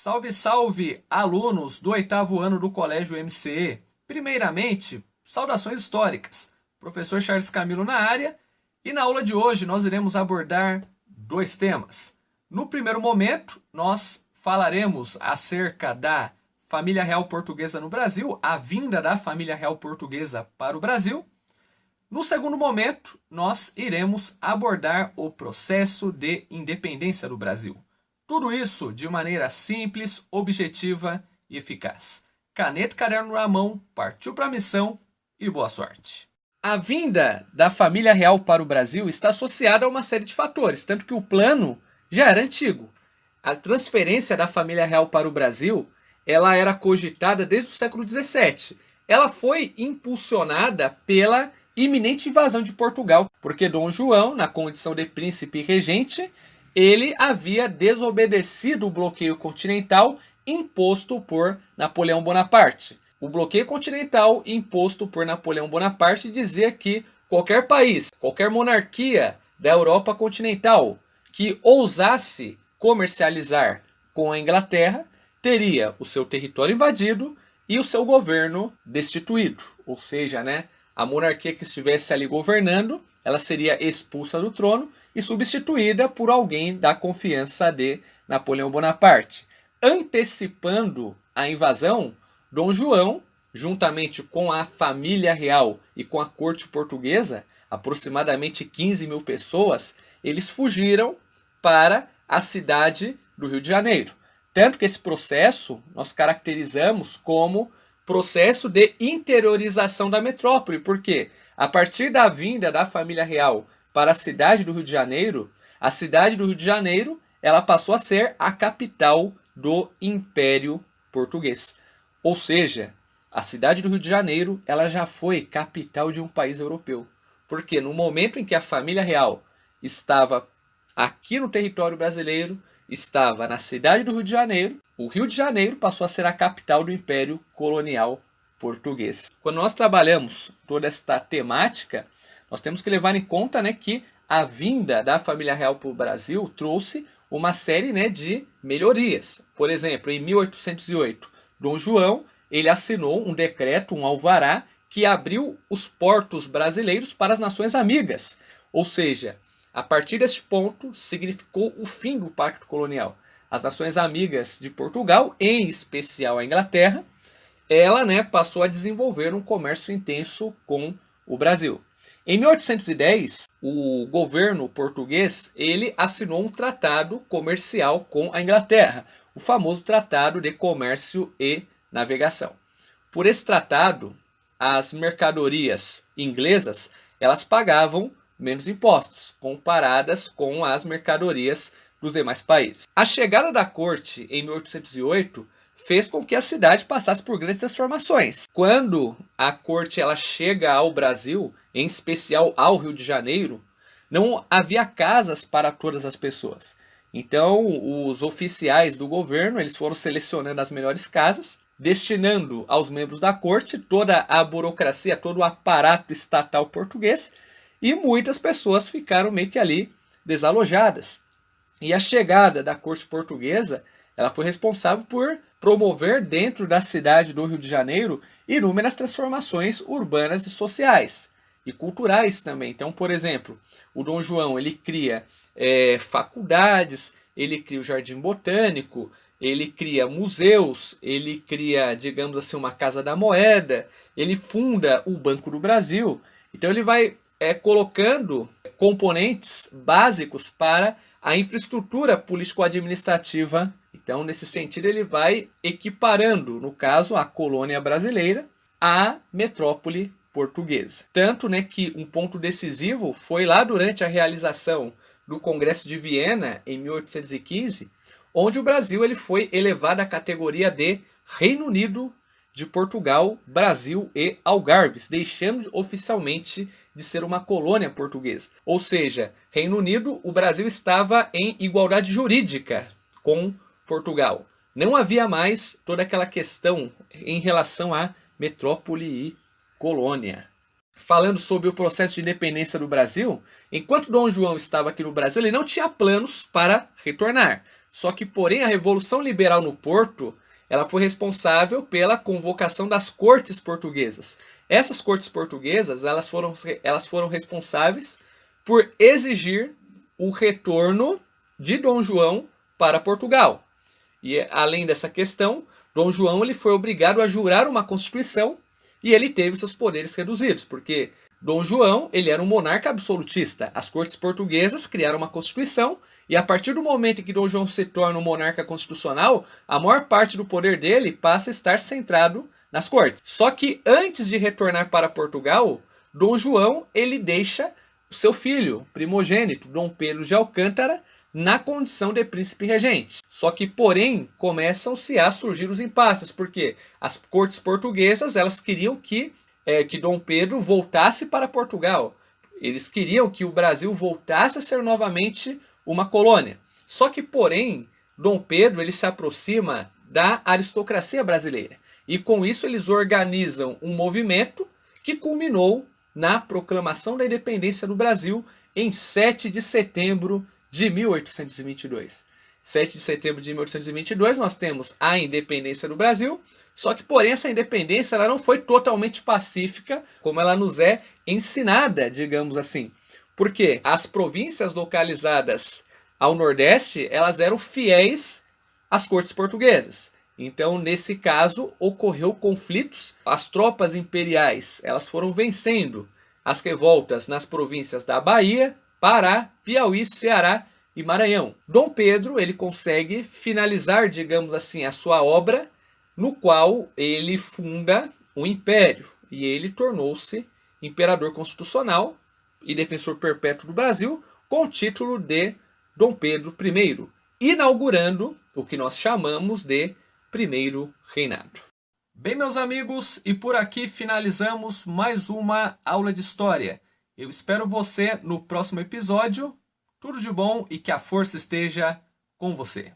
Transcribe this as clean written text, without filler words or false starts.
Salve, salve, alunos do oitavo ano do Colégio MCE. Primeiramente, saudações históricas. Professor Charles Camilo na área, e na aula de hoje nós iremos abordar dois temas. No primeiro momento, nós falaremos acerca da família real portuguesa no Brasil, a vinda da família real portuguesa para o Brasil. No segundo momento, nós iremos abordar o processo de independência do Brasil. Tudo isso de maneira simples, objetiva e eficaz. Caneta e caderno na mão, partiu para a missão e boa sorte. A vinda da família real para o Brasil está associada a uma série de fatores, tanto que o plano já era antigo. A transferência da família real para o Brasil, ela era cogitada desde o século XVII. Ela foi impulsionada pela iminente invasão de Portugal, porque Dom João, na condição de príncipe e regente, ele havia desobedecido o bloqueio continental imposto por Napoleão Bonaparte. O bloqueio continental imposto por Napoleão Bonaparte dizia que qualquer país, qualquer monarquia da Europa continental que ousasse comercializar com a Inglaterra teria o seu território invadido e o seu governo destituído. Ou seja, a monarquia que estivesse ali governando, ela seria expulsa do trono e substituída por alguém da confiança de Napoleão Bonaparte. Antecipando a invasão, Dom João, juntamente com a família real e com a corte portuguesa, aproximadamente 15 mil pessoas, eles fugiram para a cidade do Rio de Janeiro. Tanto que esse processo nós caracterizamos como processo de interiorização da metrópole, porque a partir da vinda da família real para a cidade do Rio de Janeiro, a cidade do Rio de Janeiro ela passou a ser a capital do Império Português. Ou seja, a cidade do Rio de Janeiro ela já foi capital de um país europeu. Porque no momento em que a família real estava aqui no território brasileiro, estava na cidade do Rio de Janeiro, o Rio de Janeiro passou a ser a capital do Império Colonial Português. Quando nós trabalhamos toda esta temática, nós temos que levar em conta que a vinda da família real para o Brasil trouxe uma série de melhorias. Por exemplo, em 1808, Dom João ele assinou um decreto, um alvará, que abriu os portos brasileiros para as nações amigas. Ou seja, a partir deste ponto, significou o fim do Pacto Colonial. As nações amigas de Portugal, em especial a Inglaterra, ela passou a desenvolver um comércio intenso com o Brasil. Em 1810, o governo português ele assinou um tratado comercial com a Inglaterra, o famoso Tratado de Comércio e Navegação. Por esse tratado, as mercadorias inglesas elas pagavam menos impostos, comparadas com as mercadorias dos demais países. A chegada da corte em 1808 fez com que a cidade passasse por grandes transformações. Quando a corte ela chega ao Brasil, em especial ao Rio de Janeiro, não havia casas para todas as pessoas. Então, os oficiais do governo eles foram selecionando as melhores casas, destinando aos membros da corte toda a burocracia, todo o aparato estatal português, e muitas pessoas ficaram meio que ali desalojadas. E a chegada da corte portuguesa ela foi responsável por promover dentro da cidade do Rio de Janeiro inúmeras transformações urbanas e sociais e culturais também. Então, por exemplo, o Dom João ele cria faculdades, ele cria o Jardim Botânico, ele cria museus, ele cria, digamos assim, uma Casa da Moeda, ele funda o Banco do Brasil. Então ele vai colocando componentes básicos para a infraestrutura político-administrativa. Então, nesse sentido, ele vai equiparando, no caso, a colônia brasileira à metrópole portuguesa. Tanto que um ponto decisivo foi lá durante a realização do Congresso de Viena, em 1815, onde o Brasil ele foi elevado à categoria de Reino Unido de Portugal, Brasil e Algarves, deixando oficialmente de ser uma colônia portuguesa. Ou seja, Reino Unido, o Brasil estava em igualdade jurídica com Portugal. Não havia mais toda aquela questão em relação à metrópole e colônia. Falando sobre o processo de independência do Brasil, enquanto Dom João estava aqui no Brasil, ele não tinha planos para retornar. Só que, porém, a Revolução Liberal no Porto, ela foi responsável pela convocação das cortes portuguesas. Essas cortes portuguesas, elas foram responsáveis por exigir o retorno de Dom João para Portugal. E além dessa questão, Dom João ele foi obrigado a jurar uma constituição e ele teve seus poderes reduzidos, porque Dom João ele era um monarca absolutista. As cortes portuguesas criaram uma constituição e a partir do momento em que Dom João se torna um monarca constitucional, a maior parte do poder dele passa a estar centrado nas cortes. Só que antes de retornar para Portugal, Dom João ele deixa o seu filho primogênito, Dom Pedro de Alcântara, na condição de príncipe regente. Só que, porém, começam-se a surgir os impasses, porque as cortes portuguesas elas queriam que Dom Pedro voltasse para Portugal. Eles queriam que o Brasil voltasse a ser novamente uma colônia. Só que, porém, Dom Pedro ele se aproxima da aristocracia brasileira. E com isso eles organizam um movimento que culminou na proclamação da independência do Brasil em 7 de setembro de 1822. 7 de setembro de 1822 nós temos a independência do Brasil, só que porém essa independência ela não foi totalmente pacífica como ela nos é ensinada, digamos assim. Porque as províncias localizadas ao Nordeste, elas eram fiéis às cortes portuguesas. Então, nesse caso, ocorreu conflitos. As tropas imperiais elas foram vencendo as revoltas nas províncias da Bahia, Pará, Piauí, Ceará e Maranhão. Dom Pedro ele consegue finalizar, digamos assim, a sua obra, no qual ele funda um império e ele tornou-se imperador constitucional e defensor perpétuo do Brasil com o título de Dom Pedro I, inaugurando o que nós chamamos de Primeiro Reinado. Bem, meus amigos, e por aqui finalizamos mais uma aula de história. Eu espero você no próximo episódio. Tudo de bom e que a força esteja com você.